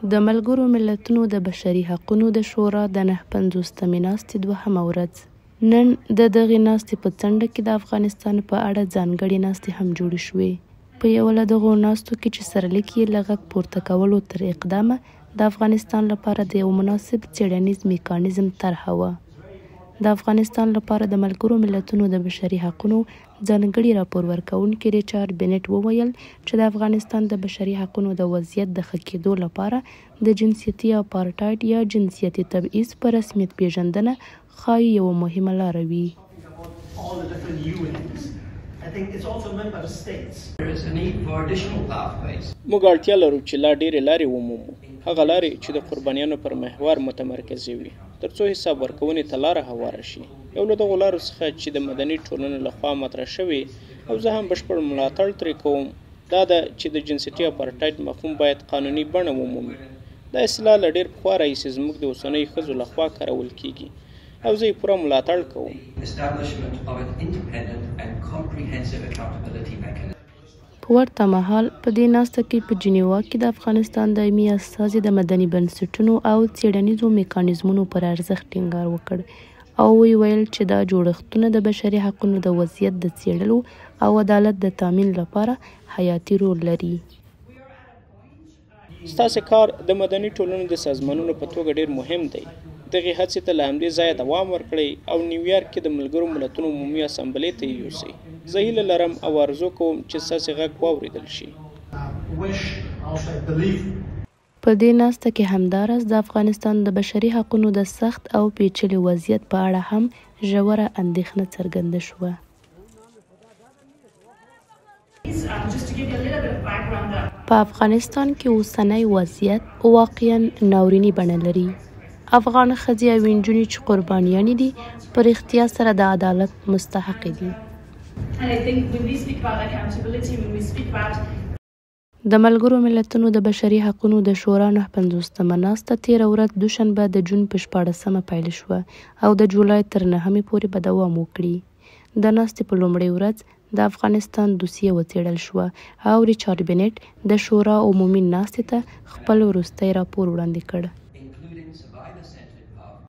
د ملګرو ملتونو د بشري حقونو د شورا د 950مې ناستې دوهمه ورځ نن د دغې ناستې په څنډه کې د افغانستان په اړه ځانګړې ناستې هم جوړې شوې. په یوه له دغو ناستو کې چې سرلیک یې له غږ پورته کولو تر اقدامه د افغانستان لپاره د یو مناسب څیړنیز میکانیزم طرحه وه. د افغانستان لپاره د ملګرو ملتونو د بشري حقونو ځانګړي راپور ورکوونکي ریچارډ بینټ وویل چې د افغانستان د بشري حقونو د وضعیت د ښه کېدو لپاره د جنسیتي اپارټایډ یا جنسیتي تبعیض په رسمیت پیژندنه ښایي یوه مهمه لاره وي. موږ اړتیا لرو چې لا ډېرې لارې ومومو، هغه لارې چې د قربانیانو پر محور متمرکزې وي، تر څو حساب ورکونې ته لاره هواره شي. یو له دغو لارو څخه چې د مدني ټولنې لخوا مطرح شوې او زه هم بشپړ ملاتړ ترې کوم دا ده چې د جنسیتي اپارټایډ مفهوم باید قانوني بڼه ومومي. دا اصطلاح له ډېر پخوا راهیسې زموږ د اوسنیو ښځو لخوا کارول کیږي او زه یې پوره ملاتړ کوم. په ورته مهال په دې ناسته کې په جنیوا کې د افغانستان دایمي استازي د مدني بنسټونو او څیړنیزو میکانیزمونو پر ارزښت ټینګار وکړ او ویل چې دا جوړښتونه د بشري حقونو د وضعیت د څیړلو او عدالت د تامین لپاره حیاتي رول لري. ستاسې کار د مدني ټولنو د سازمانونو په توګه ډېر مهم دی. دغې هڅې ته له همدې ځایه دوام ورکړئ او نیویارک کې د ملګرو ملتونو عمومي اسامبلې ته یې یوسئ. زه هیله لرم او آرزو کوم چې ستاسې غږ واورېدل شي. په دې ناسته کې همداراز د افغانستان د بشري حقونو د سخت او پیچلي وضعیت په اړه هم ژوره اندېښنه څرګنده شوه. په افغانستان کې اوسنی وضعیت واقعا ناوریني بڼه لري. افغان ښځې او نجونې چې قربانیانې دي په رښتیا سره د عدالت مستحق دي. د ملګرو ملتونو د بشري حقونو د شورا 950مه ناسته تېره ورځ دوشنبه د جون په 14مه پیل شوه او د جولای تر 9مې پورې به دوام وکړي. د ناستې په لومړۍ ورځ د افغانستان دوسیه وڅېړل شوه او ریچارډ بینټ د شورا عمومي ناستې ته خپل وروستی راپور وړاندې کړ.